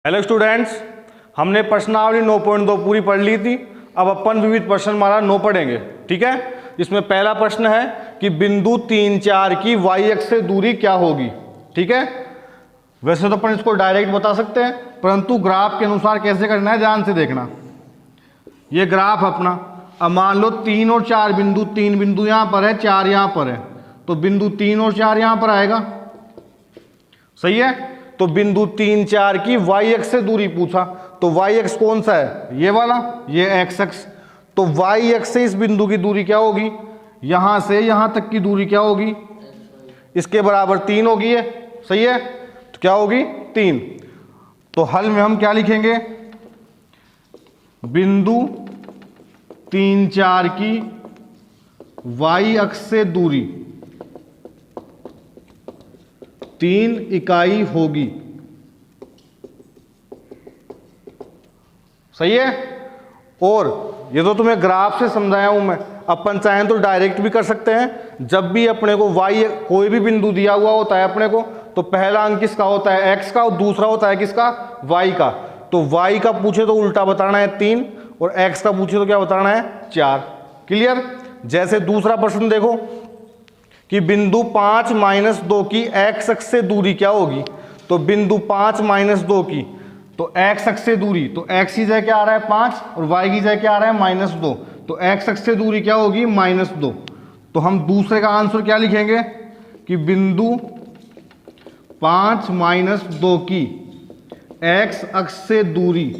Hello students, हमने प्रश्नावली 9.2 पूरी पढ़ ली थी। अब अपन विविध प्रश्नमाला 9 पढ़ेंगे। ठीक है, इसमें पहला प्रश्न है कि बिंदु 3, 4 की वाई अक्ष से दूरी क्या होगी। ठीक है, वैसे तो अपन इसको डायरेक्ट बता सकते हैं, परंतु ग्राफ के अनुसार कैसे करना है ध्यान से देखना। ये ग्राफ अपना, अब मान लो 3 और 4 बिंदु, 3 बिंदु यहां पर है, 4 यहां पर है, तो बिंदु 3 और 4 यहां पर आएगा। सही है, तो बिंदु 3, 4 की वाई अक्ष से दूरी पूछा, तो वाई अक्ष कौन सा है, ये वाला, ये एक्स अक्ष। तो वाई अक्ष से इस बिंदु की दूरी क्या होगी, यहां से यहां तक की दूरी क्या होगी, इसके बराबर 3 होगी ये। सही है, तो क्या होगी 3। तो हल में हम क्या लिखेंगे, बिंदु 3, 4 की वाई अक्ष से दूरी 3 इकाई होगी। सही है, और ये तो तुम्हें ग्राफ से समझाया हूं मैं, अपन चाहें तो डायरेक्ट भी कर सकते हैं। जब भी अपने को वाई कोई भी बिंदु दिया हुआ होता है अपने को, तो पहला अंक किसका होता है, एक्स का, और दूसरा होता है किसका, वाई का। तो वाई का पूछे तो उल्टा बताना है 3, और एक्स का पूछे तो क्या बताना है 4। क्लियर। जैसे दूसरा प्रश्न देखो कि बिंदु 5 - 2 की एक्स अक्ष से दूरी क्या होगी। तो बिंदु 5 - 2 की, तो एक्स अक्ष से दूरी, तो एक्स की जगह क्या आ रहा है 5, और वाई की जगह क्या आ रहा है -2, तो एक्स अक्ष से दूरी क्या होगी -2। तो हम दूसरे का आंसर क्या लिखेंगे कि बिंदु 5 - 2 की एक्स अक्ष से दूरी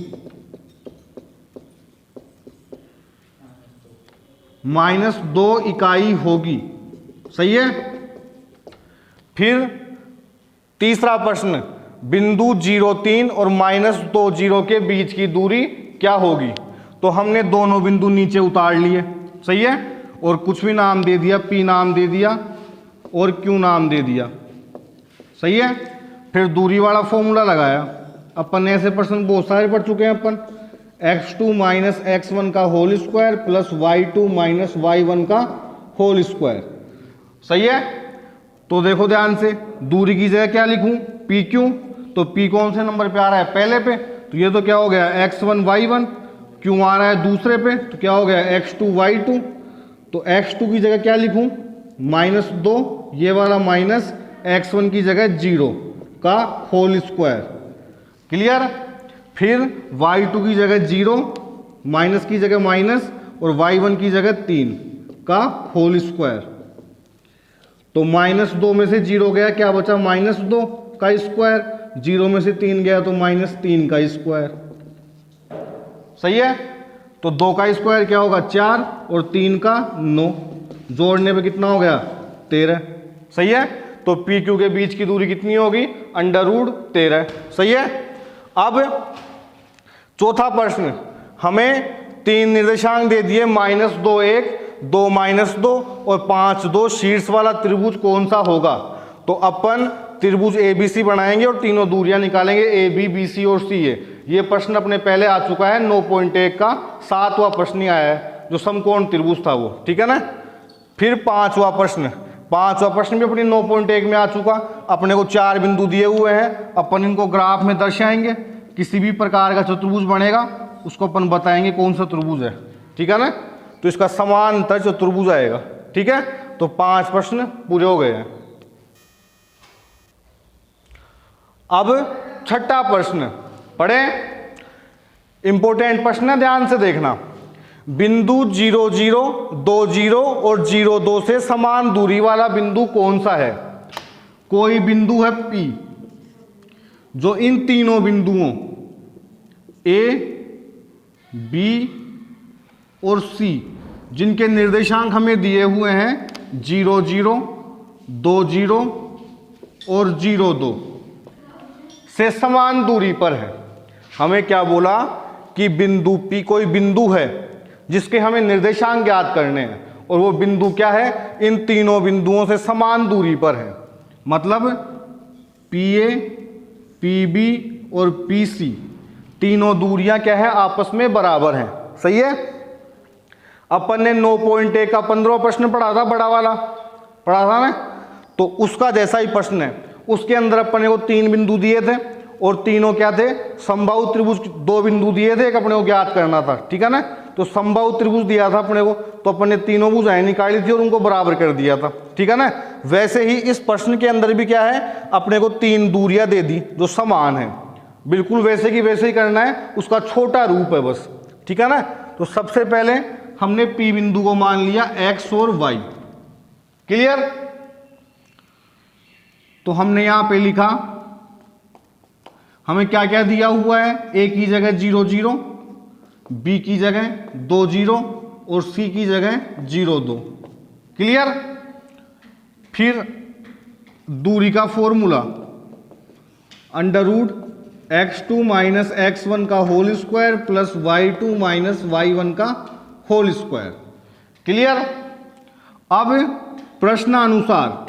-2 इकाई होगी। सही है। फिर तीसरा प्रश्न, बिंदु 0,3 और -2,0 के बीच की दूरी क्या होगी। तो हमने दोनों बिंदु नीचे उतार लिए। सही है, और कुछ भी नाम दे दिया, P नाम दे दिया और Q नाम दे दिया। सही है, फिर दूरी वाला फॉर्मूला लगाया। अपन ऐसे प्रश्न बहुत सारे पढ़ चुके हैं अपन, x2 - x1 का whole square plus y2 - y1 का होल स्क्वायर। सही है, तो देखो ध्यान से, दूरी की जगह क्या लिखूं, PQ, तो P कौन से नंबर पे आ रहा है, पहले पे, तो ये तो क्या हो गया x1 y1, Q आ रहा है दूसरे पे, तो क्या हो गया x2 y2। तो x2 की जगह क्या लिखूं -2, ये वाला माइनस x1 की जगह 0 का होल स्क्वायर। क्लियर। फिर y2 की जगह 0, माइनस की जगह माइनस, और y1 की जगह 3 का होल स्क्वायर। तो -2 में से 0 गया, क्या बचा -2 का स्क्वायर, 0 में से 3 गया तो -3 का स्क्वायर। सही है, तो 2 का स्क्वायर क्या होगा 4, और 3 का 9, जोड़ने पे कितना हो गया 13। सही है, तो PQ के बीच की दूरी कितनी होगी, √13। सही है। अब चौथा प्रश्न, हमें 3 निर्देशांक दे दिए, -2 1, 2 - 2 और 5 2, शीर्ष वाला त्रिभुज कौन सा होगा। तो अपन त्रिभुज ABC बनाएंगे और तीनों दूरियां निकालेंगे, AB, BC और CA। ये प्रश्न अपने पहले आ चुका है 9.1 का 7वां प्रश्न ही आया है, जो समकोण त्रिभुज था वो। ठीक है ना। फिर 5वां प्रश्न भी अपनी 9.1 में आ चुका। अपने को 4 बिंदु दिए हुए हैं, अपन इनको ग्राफ में दर्शाएंगे। किसी भी प्रकार का चतुर्भुज बनेगा उसको अपन बताएंगे कौन सा त्रिभुज है। ठीक है ना, तो इसका समांतर चतुर्भुज आएगा। ठीक है, तो 5 प्रश्न पूरे हो गए हैं। अब छठा प्रश्न पढ़े, इंपॉर्टेंट प्रश्न है, ध्यान से देखना। बिंदु 0 0, 2 0 और 0 2 से समान दूरी वाला बिंदु कौन सा है। कोई बिंदु है P जो इन तीनों बिंदुओं A, B और C, जिनके निर्देशांक हमें दिए हुए हैं 0 0, 2 0 और 0 2 से समान दूरी पर है। हमें क्या बोला कि बिंदु P कोई बिंदु है जिसके हमें निर्देशांक ज्ञात करने हैं, और वो बिंदु क्या है, इन तीनों बिंदुओं से समान दूरी पर है। मतलब PA, PB और PC तीनों दूरियां क्या है, आपस में बराबर हैं। सही है। अपन ने 9.1 का 15वां प्रश्न पढ़ा था, बड़ा वाला पढ़ा था ना, तो उसका जैसा ही प्रश्न है। उसके अंदर अपन को 3 बिंदु दिए थे और तीनों क्या थे, समबाहु त्रिभुज। दो बिंदु दिए थे, एक अपने को ज्ञात करना था, ठीक है ना। तो समबाहु त्रिभुज दिया था अपने को, तो अपन ने तीनों भुजाएं निकाली थी और उनको बराबर कर दिया था, ठीक है ना। वैसे ही इस प्रश्न के अंदर भी क्या है, अपने को तीन दूरियां दे दी जो समान है, बिल्कुल वैसे की वैसे ही करना है, उसका छोटा रूप है बस, ठीक है ना। तो सबसे पहले हमने P बिंदु को मान लिया x और y, क्लियर। तो हमने यहां पे लिखा, हमें क्या क्या दिया हुआ है, A की जगह 0 0, B की जगह 2 0 और C की जगह 0 2, क्लियर। फिर दूरी का formula under root x2 minus x1 का whole square plus y2 minus y1 का होल स्क्वायर, क्लियर। अब प्रश्नानुसार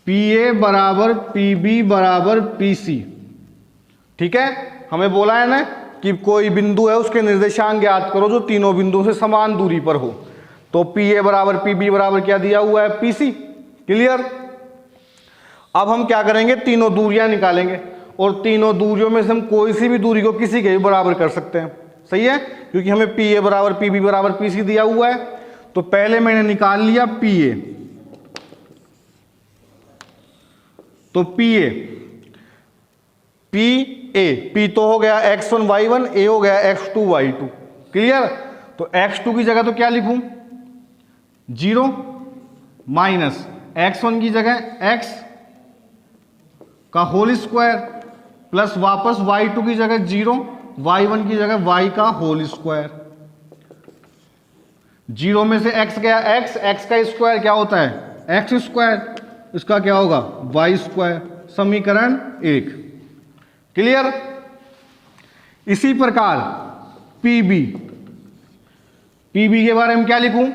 PA बराबर PB बराबर PC, ठीक है। हमें बोला है ना कि कोई बिंदु है उसके निर्देशांक ज्ञात करो जो तीनों बिंदुओं से समान दूरी पर हो। तो PA बराबर PB बराबर क्या दिया हुआ है, PC, क्लियर। अब हम क्या करेंगे, तीनों दूरियां निकालेंगे और तीनों दूरियों में से हम कोई सी भी दूरी को किसी के भी बराबर कर सकते हैं, सही है, क्योंकि हमें PA बराबर PB बराबर PC दिया हुआ है। तो पहले मैंने निकाल लिया PA, तो PA P तो हो गया x1 y1, A हो गया x2 y2, क्लियर। तो x2 की जगह तो क्या लिखूं, 0 माइनस x1 की जगह x का होल स्क्वायर प्लस वापस y2 की जगह 0, y1 की जगह y का होल स्क्वायर। 0 में से x गया x का स्क्वायर क्या होता है, x स्क्वायर, इसका क्या होगा y स्क्वायर, समीकरण 1, क्लियर। इसी प्रकार PB के बारे में क्या लिखूं,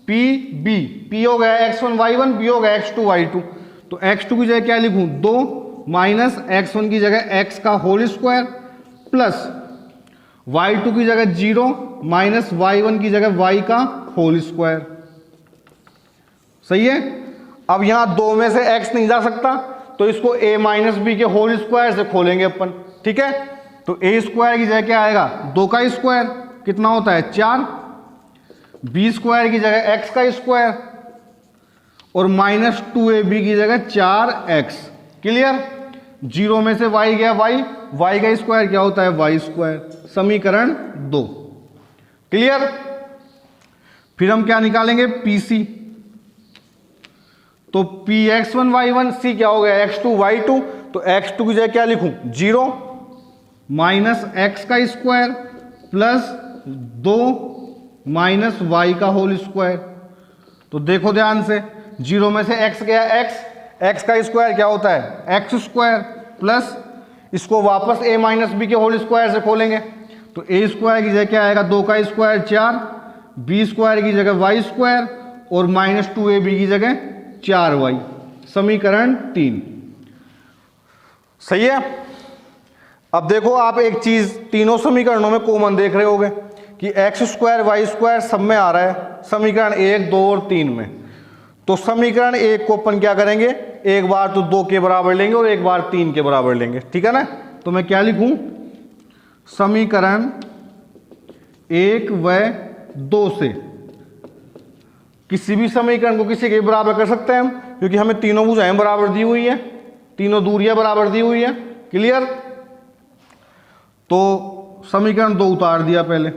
PB, P हो गया x1 y1, B हो गया x2 y2। तो x2 की जगह क्या लिखूं, 2 माइनस x1 की जगह x का होल स्क्वायर प्लस y2 की जगह 0 माइनस y1 की जगह y का होल स्क्वायर, सही है। अब यहां 2 में से x नहीं जा सकता, तो इसको a माइनस बी के होल स्क्वायर से खोलेंगे अपन, ठीक है। तो a स्क्वायर की जगह क्या आएगा, 2 का स्क्वायर कितना होता है 4, b स्क्वायर की जगह x का स्क्वायर और माइनस 2ab की जगह 4x, क्लियर। 0 में से y गया y का स्क्वायर क्या होता है y स्क्वायर, समीकरण 2, क्लियर। फिर हम क्या निकालेंगे PC, तो Px1 y1, C क्या हो गया x2 y2। तो x2 की जगह क्या लिखूं, 0 माइनस x का स्क्वायर प्लस 2 माइनस y का होल स्क्वायर। तो देखो ध्यान से, 0 में से x गया x का स्क्वायर क्या होता है x स्क्वायर प्लस इसको वापस a माइनस बी के होल स्क्वायर से खोलेंगे। तो a स्क्वायर की जगह क्या आएगा, 2 का स्क्वायर 4, b स्क्वायर की जगह y स्क्वायर और माइनस 2ab की जगह 4y, समीकरण 3, सही है। अब देखो आप एक चीज तीनों समीकरणों में कॉमन देख रहे होगे कि x स्क्वायर y स्क्वायर सब में आ रहा है, समीकरण 1 2 और 3 में। तो समीकरण 1 को अपन क्या करेंगे, एक बार तो 2 के बराबर लेंगे और एक बार 3 के बराबर लेंगे, ठीक है ना। तो मैं क्या लिखूं, समीकरण 1 व 2 से किसी भी समीकरण को किसी के बराबर कर सकते हैं हम, क्योंकि हमें तीनों भुजाएं बराबर दी हुई है, तीनों दूरियां बराबर दी हुई है, क्लियर। तो समीकरण 2 उतार दिया पहले,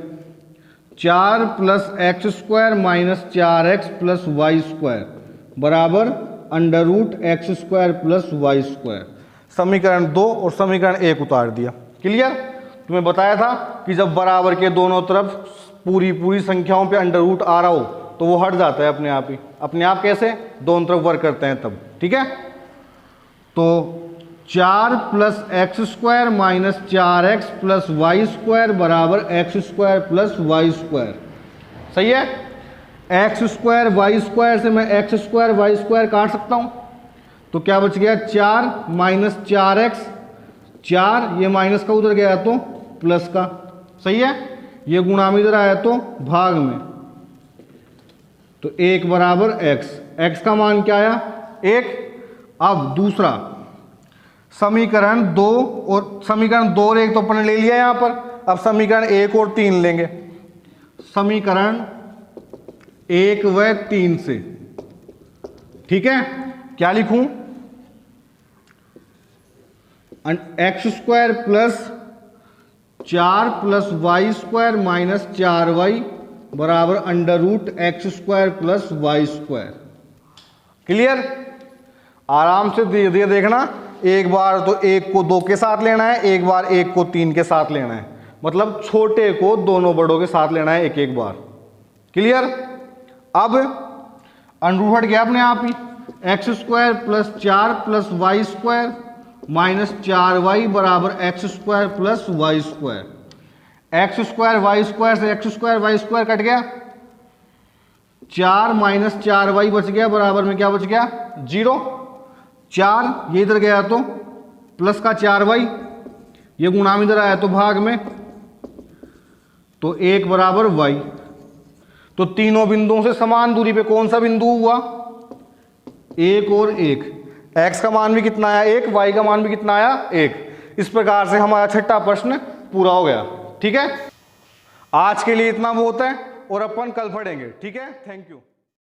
4 plus x square minus 4x plus y square बराबर under root x square plus y square, समीकरण 2 और समीकरण 1 उतार दिया, क्लियर। तुम्हें बताया था कि जब बराबर के दोनों तरफ पूरी संख्याओं पे अंडर रूट आ रहा हो तो वो हट जाता है अपने आप ही, अपने आप कैसे, दोनों तरफ वर्क करते हैं तब, ठीक है। तो 4 plus x square minus 4x plus y square बराबर x square plus y square, सही है। एक्स स्क्वायर वाई स्क्वायर से मैं एक्स स्क्वायर वाई स्क्वायर काट सकता हूं, तो क्या बच गया 4 माइनस 4x, 4 ये माइनस का उधर गया तो प्लस का, सही है। ये गुणा में इधर आया तो भाग में, तो 1 बराबर x, x का मान क्या आया 1, अब दूसरा समीकरण 2 और समीकरण 2 और 1 तो अपन ने ले लिया यहां पर। अब समीकरण 1 और 3 लेंगे। समीकरण 1 व 3 से, ठीक है, क्या लिखूं? X square plus 4 plus y square minus 4y बराबर under root x square plus y square. Clear? आराम से धीरे देखना, एक बार तो 1 को 2 के साथ लेना है, एक बार 1 को 3 के साथ लेना है, मतलब छोटे को दोनों बड़ों के साथ लेना है एक एक बार। क्लियर? अब अंडर रूट हट गया अपने आप ही, x square plus 4 plus y square minus 4y बराबर x square plus y square. X square y square से x square y square cut गया, 4 माइनस 4y बच गया, बराबर में क्या बच गया? 0। 4 ये इधर गया तो प्लस का 4y, ये गुणा में इधर आया तो भाग में, तो 1 बराबर y। तो तीनों बिंदुओं से समान दूरी पे कौन सा बिंदु हुआ? 1 और 1। x का मान भी कितना आया? 1। y का मान भी कितना आया? 1। इस प्रकार से हमारा छठा प्रश्न पूरा हो गया। ठीक है, आज के लिए इतना बहुत है और अपन कल पढ़ेंगे। ठीक है, थैंक यू।